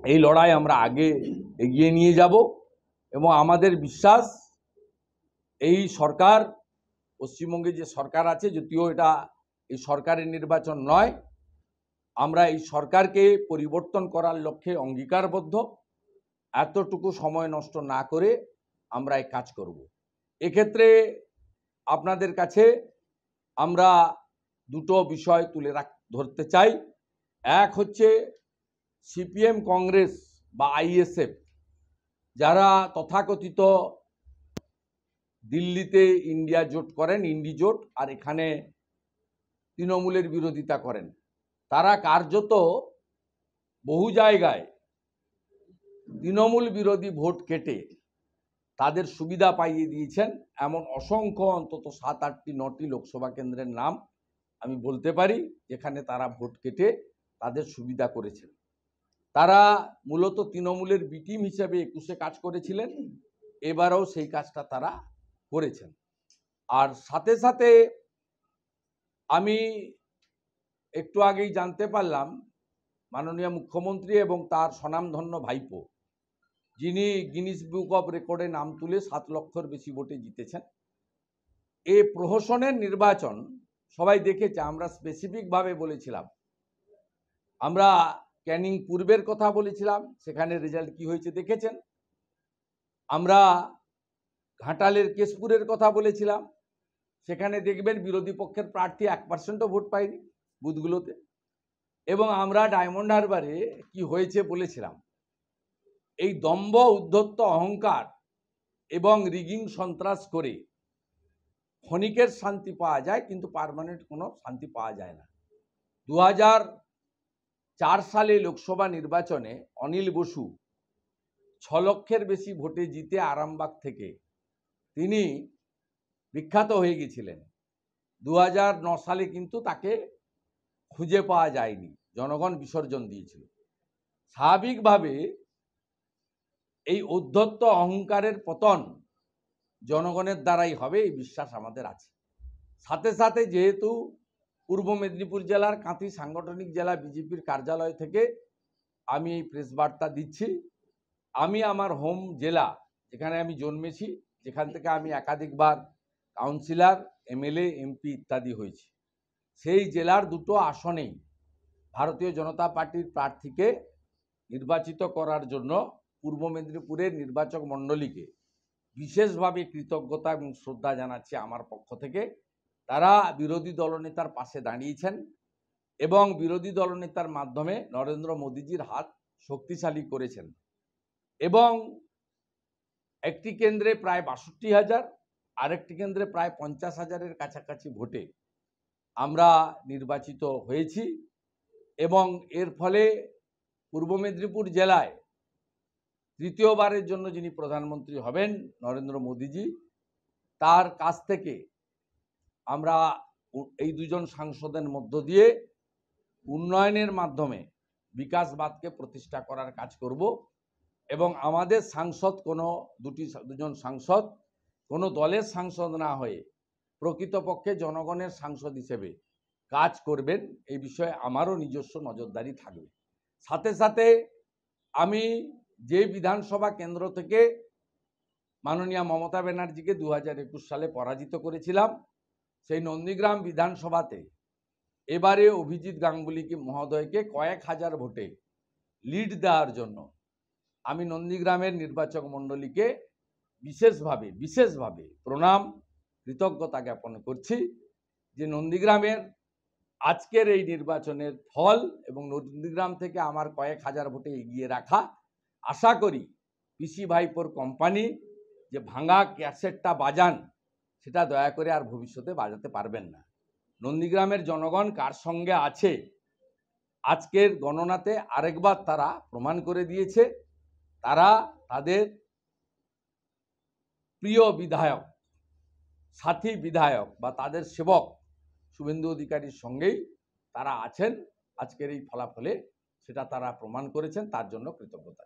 এই লড়াই আমরা আগে এগিয়ে নিয়ে যাব এবং আমাদের বিশ্বাস এই সরকার, পশ্চিমবঙ্গে যে সরকার আছে, যদিও এটা এই সরকারের নির্বাচন নয়, আমরা এই সরকারকে পরিবর্তন করার লক্ষ্যে অঙ্গীকারবদ্ধ। এতটুকু সময় নষ্ট না করে আমরা এই কাজ করব। এক্ষেত্রে আপনাদের কাছে আমরা দুটো বিষয় ধরতে চাই। এক হচ্ছে সিপিএম, কংগ্রেস বা আইএসএফ, যারা তথাকথিত দিল্লিতে ইন্ডিয়া জোট করেন, ইন্ডি জোট, আর এখানে তৃণমূলের বিরোধিতা করেন, তারা কার্যত বহু জায়গায় তৃণমূল বিরোধী ভোট কেটে তাদের সুবিধা পাইয়ে দিয়েছেন। এমন অসংখ্য অন্তত 7, 8, 9টি লোকসভা কেন্দ্রের নাম আমি বলতে পারি যেখানে তারা ভোট কেটে তাদের সুবিধা করেছেন। তারা মূলত তৃণমূলের বি টিম হিসেবে 21-এ কাজ করেছিলেন, এবারেও সেই কাজটা তারা করেছেন। আর সাথে সাথে আমি একটু আগেই জানতে পারলাম মাননীয় মুখ্যমন্ত্রী এবং তার স্বনামধন্য ভাইপো, যিনি গিনিস বুক অফ রেকর্ডে নাম তুলে 7 লক্ষর বেশি ভোটে জিতেছেন, এই প্রহসনের নির্বাচন সবাই দেখেছে। আমরা স্পেসিফিকভাবে বলেছিলাম, আমরা ক্যানিং পূর্বের কথা বলেছিলাম, সেখানে রেজাল্ট কি হয়েছে দেখেছেন। আমরা ঘাটালের কেশপুরের কথা বলেছিলাম, সেখানে দেখবেন বিরোধী পক্ষের প্রার্থী 1%ও ভোট পায়নি বুথগুলোতে। এবং আমরা ডায়মন্ড হারবারে কি হয়েছে বলেছিলাম। এই দম্ভ, উদ্ধত্ত, অহংকার এবং রিগিং সন্ত্রাস করে ক্ষণিকের শান্তি পাওয়া যায়, কিন্তু পার্মানেন্ট কোনো শান্তি পাওয়া যায় না। 2004 সালে লোকসভা নির্বাচনে অনিল বসু 6 লক্ষের বেশি ভোটে জিতে আরামবাগ থেকে তিনি বিখ্যাত হয়ে গেছিলেন। 2009 সালে কিন্তু তাকে খুঁজে পাওয়া যায়নি, জনগণ বিসর্জন দিয়েছিল। স্বাভাবিকভাবে এই উদ্ধত্ত অহংকারের পতন জনগণের দ্বারাই হবে, এই বিশ্বাস আমাদের আছে। সাথে সাথে যেহেতু পূর্ব মেদিনীপুর জেলার কাঁথি সাংগঠনিক জেলা বিজেপির কার্যালয় থেকে আমি এই প্রেস বার্তা দিচ্ছি, আমি আমার হোম জেলা, যেখানে আমি জন্মেছি, যেখান থেকে আমি একাধিকবার কাউন্সিলর, এমএলএ, এমপি ইত্যাদি হয়েছি, সেই জেলার 2টো আসনেই ভারতীয় জনতা পার্টির প্রার্থীকে নির্বাচিত করার জন্য পূর্ব মেদিনীপুরের নির্বাচক মণ্ডলীকে বিশেষভাবে কৃতজ্ঞতা এবং শ্রদ্ধা জানাচ্ছি আমার পক্ষ থেকে। তারা বিরোধী দলনেতার পাশে দাঁড়িয়েছেন এবং বিরোধী দলনেতার মাধ্যমে নরেন্দ্র মোদীজির হাত শক্তিশালী করেছেন। এবং একটি কেন্দ্রে প্রায় 62,000, আরেকটি কেন্দ্রে প্রায় 50,000-এর কাছাকাছি ভোটে আমরা নির্বাচিত হয়েছি। এবং এর ফলে পূর্ব মেদিনীপুর জেলায় তৃতীয়বারের জন্য যিনি প্রধানমন্ত্রী হবেন, নরেন্দ্র মোদীজি, তার কাছ থেকে আমরা এই 2জন সাংসদের মধ্য দিয়ে উন্নয়নের মাধ্যমে বিকাশবাদকে প্রতিষ্ঠা করার কাজ করব। এবং আমাদের সাংসদ কোনো 2জন সাংসদ কোনো দলের সাংসদ না হয়ে প্রকৃতপক্ষে জনগণের সাংসদ হিসেবে কাজ করবেন, এই বিষয়ে আমারও নিজস্ব নজরদারি থাকবে। সাথে সাথে আমি যে বিধানসভা কেন্দ্র থেকে মাননীয় মমতা ব্যানার্জিকে 2021 সালে পরাজিত করেছিলাম, সেই নন্দীগ্রাম বিধানসভাতে এবারে অভিজিৎ গাঙ্গুলি মহোদয়কে কয়েক হাজার ভোটে লিড দেওয়ার জন্য আমি নন্দীগ্রামের নির্বাচক মণ্ডলীকে বিশেষভাবে প্রণাম, কৃতজ্ঞতা জ্ঞাপন করছি যে নন্দীগ্রামের আজকের এই নির্বাচনের ফল এবং নন্দীগ্রাম থেকে আমার কয়েক হাজার ভোটে এগিয়ে রাখা, আশা করি পিসি ভাইপোর কোম্পানি যে ভাঙা ক্যাসেটটা বাজান, সেটা দয়া করে আর ভবিষ্যতে বাজাতে পারবেন না। নন্দীগ্রামের জনগণ কার সঙ্গে আছে আজকের গণনাতে আরেকবার তারা প্রমাণ করে দিয়েছে। তারা তাদের প্রিয় বিধায়ক, সাথী বিধায়ক বা তাদের সেবক শুভেন্দু অধিকারীর সঙ্গেই তারা আছেন। আজকের এই ফলাফলে সেটা তারা প্রমাণ করেছেন, তার জন্য কৃতজ্ঞতা।